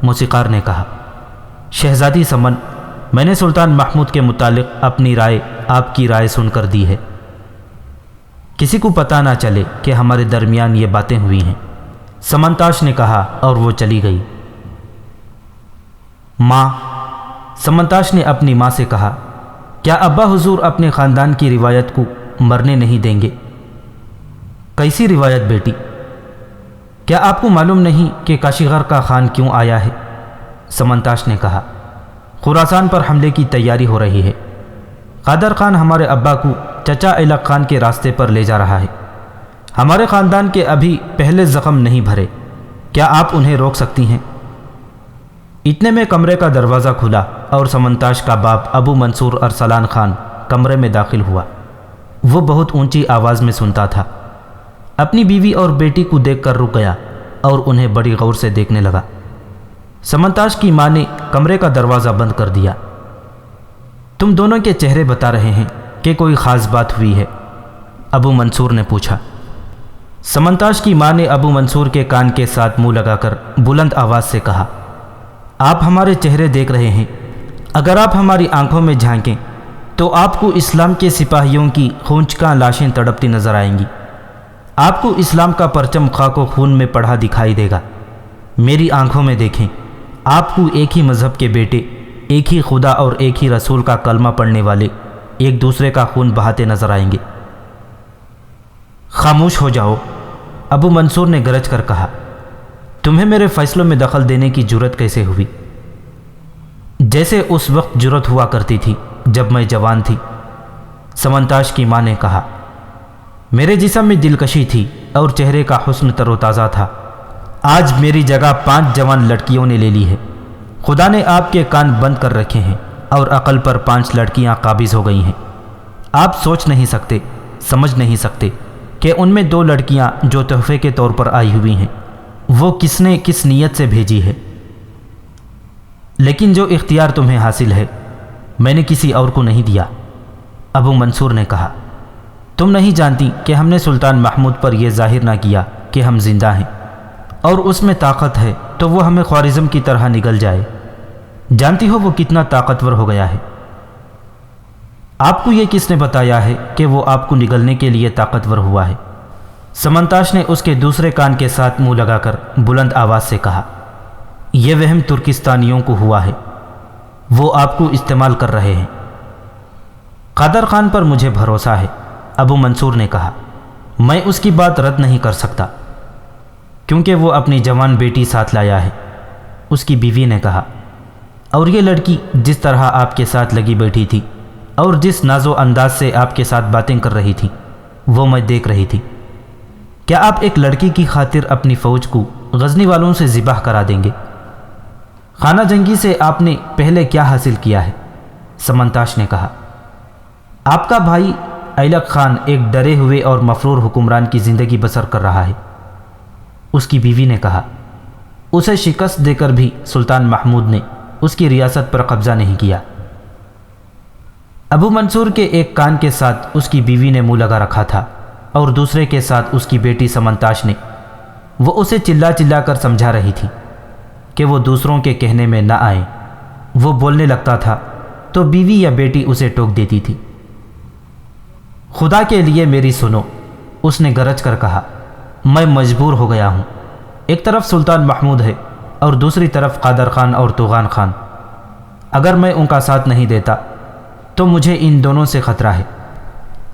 موسیقار نے کہا۔ شہزادی سمن، میں نے سلطان محمود کے متعلق اپنی رائے آپ کی رائے سن کر دی ہے، کسی کو پتہ نہ چلے کہ ہمارے درمیان یہ باتیں ہوئی ہیں، سمنتاش نے کہا اور وہ چلی گئی۔ ماں، سمنتاش نے اپنی ماں سے کہا، کیا ابا حضور اپنے خاندان کی روایت کو مرنے نہیں دیں گے؟ کیسی روایت بیٹی؟ کیا آپ کو معلوم نہیں کہ کاشغر کا خان کیوں آیا ہے؟ سمنتاش نے کہا، خراسان پر حملے کی تیاری ہو رہی ہے۔ قادر خان ہمارے ابا کو چچا الگ خان کے راستے پر لے جا رہا ہے۔ ہمارے خاندان کے ابھی پہلے زخم نہیں بھرے، کیا آپ انہیں روک سکتی ہیں؟ اتنے میں کمرے کا دروازہ کھلا اور سمنتاش کا باپ ابو منصور ارسلان خان کمرے میں داخل ہوا۔ وہ بہت اونچی آواز میں سنتا تھا، اپنی بیوی اور بیٹی کو دیکھ کر رک گیا اور انہیں بڑی غور سے دیکھنے لگا۔ سمنتاش کی ماں نے کمرے کا دروازہ بند کر دیا۔ تم دونوں کے چہرے بتا رہے ہیں کہ کوئی خاص بات ہوئی ہے، ابو منصور نے پوچھا۔ سمنتاش کی ماں نے ابو منصور کے کان کے ساتھ منہ لگا کر بلند آواز سے کہا، آپ ہمارے چہرے دیکھ رہے ہیں، اگر آپ ہماری آنکھوں میں جھانکیں تو آپ کو اسلام کے سپاہیوں کی خونچکاں لاشیں تڑپتی نظر آئیں گی۔ آپ کو اسلام کا پرچم خاک و خون میں پڑھا دکھائی دے گا۔ میری آنکھوں میں دیکھیں، آپ کو ایک ہی مذہب کے بیٹے، ایک ہی خدا اور ایک ہی رسول کا کلمہ پڑھنے والے ایک دوسرے کا خون بہاتے نظر آئیں گے۔ خاموش ہو جاؤ، ابو منصور نے گرج کر کہا، تمہیں میرے فیصلوں میں دخل دینے کی جرت کیسے ہوئی؟ جیسے اس وقت جرت ہوا کرتی تھی جب میں جوان تھی، سمنتاش کی ماں نے کہا۔ میرے جسم میں دلکشی تھی اور چہرے کا حسن تر و تازہ تھا۔ آج میری جگہ 5 جوان لڑکیوں نے لے لی ہے۔ خدا نے آپ کے کان بند کر رکھے ہیں اور عقل پر 5 لڑکیاں قابض ہو گئی ہیں۔ آپ سوچ نہیں سکتے، سمجھ نہیں سکتے کہ ان میں 2 لڑکیاں جو تحفے کے طور پر آئی ہوئی ہیں وہ کس نے کس نیت سے بھیجی ہے۔ لیکن جو اختیار تمہیں حاصل ہے میں نے کسی اور کو نہیں دیا، ابو منصور نے کہا۔ تم نہیں جانتی کہ ہم نے سلطان محمود پر یہ ظاہر نہ کیا کہ ہم زندہ ہیں، اور اس میں طاقت ہے تو وہ ہمیں خوارزم کی طرح نگل جائے۔ جانتی ہو وہ کتنا طاقتور ہو گیا ہے۔ آپ کو یہ کس نے بتایا ہے کہ وہ آپ کو نگلنے کے لیے طاقتور ہوا ہے؟ سمنتاش نے اس کے دوسرے کان کے ساتھ منہ لگا کر بلند آواز سے کہا، یہ وہم ترکستانیوں کو ہوا ہے، وہ آپ کو استعمال کر رہے ہیں۔ قادر خان پر مجھے بھروسہ ہے، ابو منصور نے کہا۔ میں اس کی بات رد نہیں کر سکتا کیونکہ وہ اپنی جوان بیٹی ساتھ لایا ہے، اس کی بیوی نے کہا، اور یہ لڑکی جس طرح آپ کے ساتھ لگی بیٹھی تھی اور جس ناز و انداز سے آپ کے ساتھ باتیں کر رہی تھی وہ میں دیکھ رہی تھی۔ کیا آپ ایک لڑکی کی خاطر اپنی فوج کو غزنی والوں سے ذبح کرا دیں گے؟ خانہ جنگی سے آپ نے پہلے کیا حاصل کیا ہے؟ سمنتاش نے کہا، آپ کا بھائی ایلک خان ایک ڈرے ہوئے اور مفرور حکمران کی زندگی بسر کر رہا ہے۔ اس کی بیوی نے کہا، اسے شکست دے کر بھی سلطان محمود نے اس کی ریاست پر قبضہ نہیں کیا۔ ابو منصور کے ایک کان کے ساتھ اس کی بیوی نے منہ لگا رکھا تھا اور دوسرے کے ساتھ اس کی بیٹی سمنتاش نے۔ وہ اسے چلا چلا کر سمجھا رہی تھی کہ وہ دوسروں کے کہنے میں نہ آئے۔ وہ بولنے لگتا تھا تو بیوی یا بیٹی اسے ٹوک دیتی تھی۔ خدا کے لیے میری سنو، اس نے گرج کر کہا، میں مجبور ہو گیا ہوں۔ ایک طرف سلطان محمود ہے اور دوسری طرف قادر خان اور توغان خان۔ اگر میں ان کا ساتھ نہیں دیتا تو مجھے ان دونوں سے خطرہ ہے،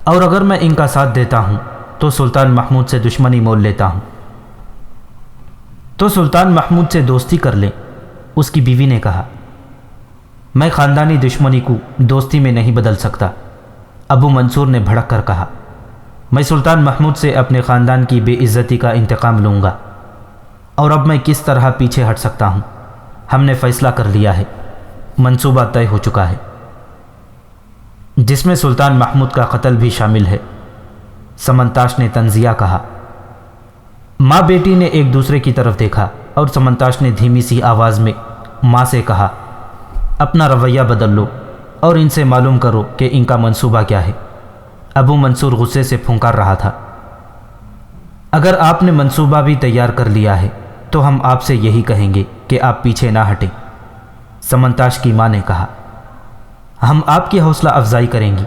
اور اگر میں ان کا ساتھ دیتا ہوں تو سلطان محمود سے دشمنی مول لیتا ہوں۔ تو سلطان محمود سے دوستی کر لیں، اس کی بیوی نے کہا۔ میں خاندانی دشمنی کو دوستی میں نہیں بدل سکتا، ابو منصور نے بھڑک کر کہا۔ میں سلطان محمود سے اپنے خاندان کی بے عزتی کا انتقام لوں گا، اور اب میں کس طرح پیچھے ہٹ سکتا ہوں؟ ہم نے فیصلہ کر لیا ہے، منصوبہ طے ہو چکا ہے، جس میں سلطان محمود کا قتل بھی شامل ہے، سمنتاش نے طنزیہ کہا۔ ماں بیٹی نے ایک دوسرے کی طرف دیکھا اور سمنتاش نے دھیمی سی آواز میں ماں سے کہا، اپنا رویہ بدل لو اور ان سے معلوم کرو کہ ان کا منصوبہ کیا ہے۔ ابو منصور غصے سے پھنکار رہا تھا۔ اگر آپ نے منصوبہ بھی تیار کر لیا ہے تو ہم آپ سے یہی کہیں گے کہ آپ پیچھے نہ ہٹیں، سمنتاش کی ماں نے کہا۔ ہم آپ کی حوصلہ افزائی کریں گی۔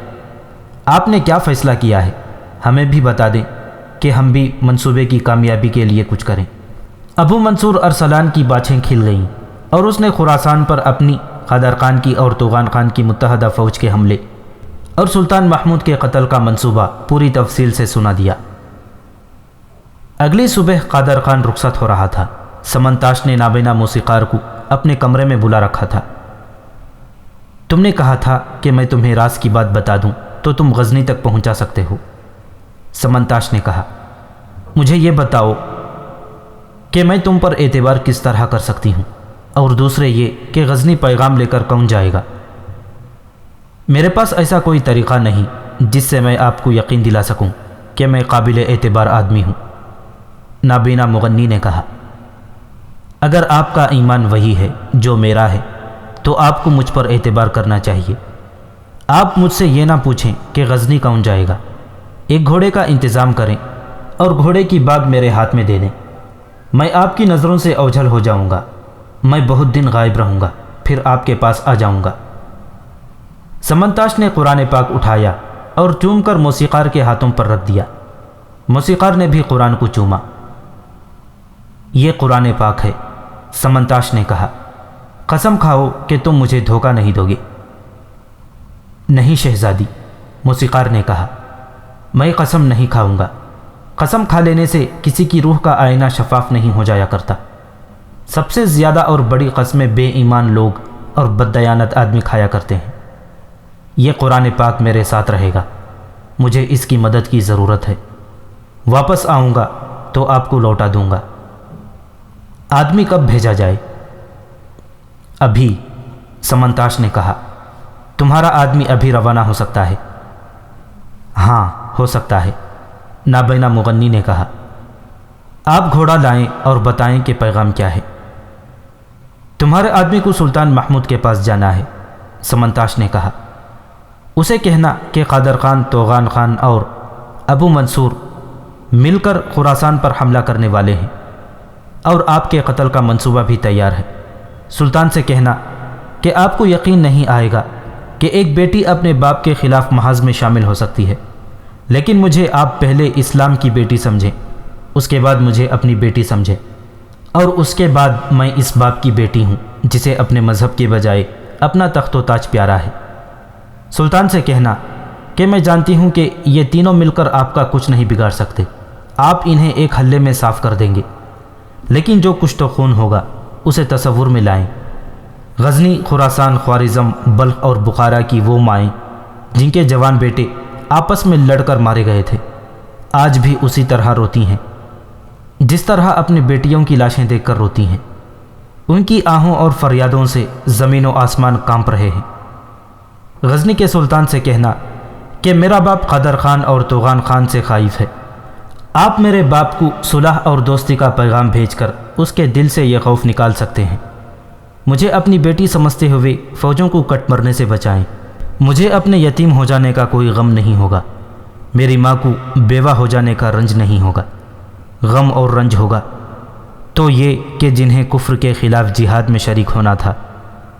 آپ نے کیا فیصلہ کیا ہے؟ ہمیں بھی بتا دیں کہ ہم بھی منصوبے کی کامیابی کے لیے کچھ کریں۔ ابو منصور ارسلان کی باچھیں کھل گئیں اور اس نے خراسان پر اپنی، قادر خان کی اور توغان خان کی متحدہ فوج کے حملے اور سلطان محمود کے قتل کا منصوبہ پوری تفصیل سے سنا دیا۔ اگلی صبح قادر خان رخصت ہو رہا تھا۔ سمنتاش نے نابینا موسیقار کو اپنے کمرے میں بلا رکھا تھا۔ تم نے کہا تھا کہ میں تمہیں راز کی بات بتا دوں تو تم غزنی تک پہنچا سکتے ہو، سمنتاش نے کہا۔ مجھے یہ بتاؤ کہ میں تم پر اعتبار کس طرح کر سکتی ہوں، اور دوسرے یہ کہ غزنی پیغام لے کر کون جائے گا؟ میرے پاس ایسا کوئی طریقہ نہیں جس سے میں آپ کو یقین دلا سکوں کہ میں قابل اعتبار آدمی ہوں، نابینا مغنی نے کہا۔ اگر آپ کا ایمان وہی ہے جو میرا ہے تو آپ کو مجھ پر اعتبار کرنا چاہیے۔ آپ مجھ سے یہ نہ پوچھیں کہ غزنی کون جائے گا، ایک گھوڑے کا انتظام کریں اور گھوڑے کی باگ میرے ہاتھ میں دے دیں۔ میں آپ کی نظروں سے اوجھل ہو جاؤں گا، میں بہت دن غائب رہوں گا، پھر آپ کے پاس آ جاؤں گا۔ سمنتاش نے قرآن پاک اٹھایا اور چوم کر موسیقار کے ہاتھوں پر رکھ دیا۔ موسیقار نے بھی قرآن کو چوما۔ یہ قرآن پاک ہے، سمنتاش نے کہا۔ قسم کھاؤ کہ تم مجھے دھوکہ نہیں دو گے۔ نہیں شہزادی، موسیقار نے کہا، میں قسم نہیں کھاؤں گا۔ قسم کھا لینے سے کسی کی روح کا آئینہ شفاف نہیں ہو جایا کرتا۔ سب سے زیادہ اور بڑی قسمیں بے ایمان لوگ اور بددیانت آدمی کھایا کرتے ہیں۔ یہ قرآن پاک میرے ساتھ رہے گا، مجھے اس کی مدد کی ضرورت ہے۔ واپس آؤں گا تو آپ کو لوٹا دوں گا۔ آدمی کب بھیجا جائے؟ ابھی، سمنتاش نے کہا۔ تمہارا آدمی ابھی روانہ ہو سکتا ہے؟ ہاں، ہو سکتا ہے، نابینا مغنی نے کہا۔ آپ گھوڑا لائیں اور بتائیں کہ پیغام کیا ہے۔ تمہارے آدمی کو سلطان محمود کے پاس جانا ہے، سمنتاش نے کہا۔ اسے کہنا کہ قادر خان، توغان خان اور ابو منصور مل کر خراسان پر حملہ کرنے والے ہیں اور آپ کے قتل کا منصوبہ بھی تیار ہے۔ سلطان سے کہنا کہ آپ کو یقین نہیں آئے گا کہ ایک بیٹی اپنے باپ کے خلاف محاذ میں شامل ہو سکتی ہے، لیکن مجھے آپ پہلے اسلام کی بیٹی سمجھیں، اس کے بعد مجھے اپنی بیٹی سمجھیں، اور اس کے بعد میں اس باپ کی بیٹی ہوں جسے اپنے مذہب کے بجائے اپنا تخت و تاج پیارا ہے۔ سلطان سے کہنا کہ میں جانتی ہوں کہ یہ تینوں مل کر آپ کا کچھ نہیں بگاڑ سکتے، آپ انہیں ایک حلے میں صاف کر دیں گے، لیکن جو کچھ تو خون ہوگا اسے تصور میں لائیں۔ غزنی، خراسان، خوارزم، بلخ اور بخارا کی وہ مائیں جن کے جوان بیٹے آپس میں لڑ کر مارے گئے تھے، آج بھی اسی طرح روتی ہیں جس طرح اپنی بیٹیوں کی لاشیں دیکھ کر روتی ہیں۔ ان کی آہوں اور فریادوں سے زمین و آسمان کانپ رہے ہیں۔ غزنی کے سلطان سے کہنا کہ میرا باپ قادر خان اور توغان خان سے خائف ہے، آپ میرے باپ کو صلح اور دوستی کا پیغام بھیج کر اس کے دل سے یہ خوف نکال سکتے ہیں۔ مجھے اپنی بیٹی سمجھتے ہوئے فوجوں کو کٹ مرنے سے بچائیں، مجھے اپنے یتیم ہو جانے کا کوئی غم نہیں ہوگا، میری ماں کو بیوہ ہو جانے کا رنج نہیں ہوگا۔ غم اور رنج ہوگا تو یہ کہ جنہیں کفر کے خلاف جہاد میں شریک ہونا تھا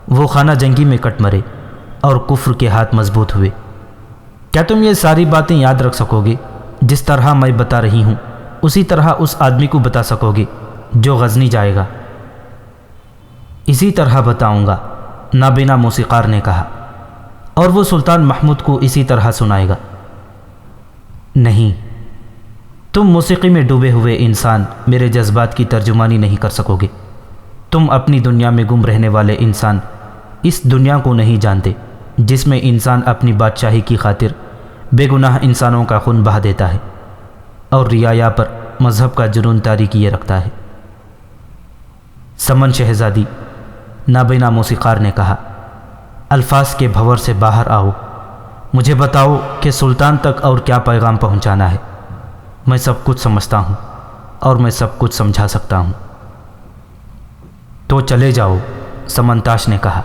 وہ خانہ جنگی میں کٹ مرے اور کفر کے ہاتھ مضبوط ہوئے۔ کیا تم یہ ساری باتیں یاد رکھ سکو گے؟ جس طرح میں بتا رہی ہوں اسی طرح اس آدمی کو بتا سکو گے جو غزنی جائے گا؟ اسی طرح بتاؤں گا، نابینا موسیقار نے کہا، اور وہ سلطان محمود کو اسی طرح سنائے گا۔ نہیں، تم موسیقی میں ڈوبے ہوئے انسان میرے جذبات کی ترجمانی نہیں کر سکو گے۔ تم اپنی دنیا میں گم رہنے والے انسان اس دنیا کو نہیں جانتے جس میں انسان اپنی بادشاہی کی خاطر بے گناہ انسانوں کا خون بہا دیتا ہے اور رعایا پر مذہب کا جنون طاری کیے رکھتا ہے۔ سمن شہزادی، نابینا موسیقار نے کہا، الفاظ کے بھور سے باہر آؤ، مجھے بتاؤ کہ سلطان تک اور کیا پیغام پہنچانا ہے۔ میں سب کچھ سمجھتا ہوں اور میں سب کچھ سمجھا سکتا ہوں۔ تو چلے جاؤ، سمنتاش نے کہا۔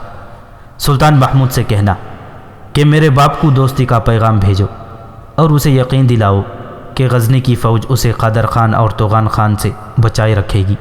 سلطان محمود سے کہنا کہ میرے باپ کو دوستی کا پیغام بھیجو اور اسے یقین دلاؤ کہ غزنی کی فوج اسے قادر خان اور توغان خان سے بچائے رکھے گی۔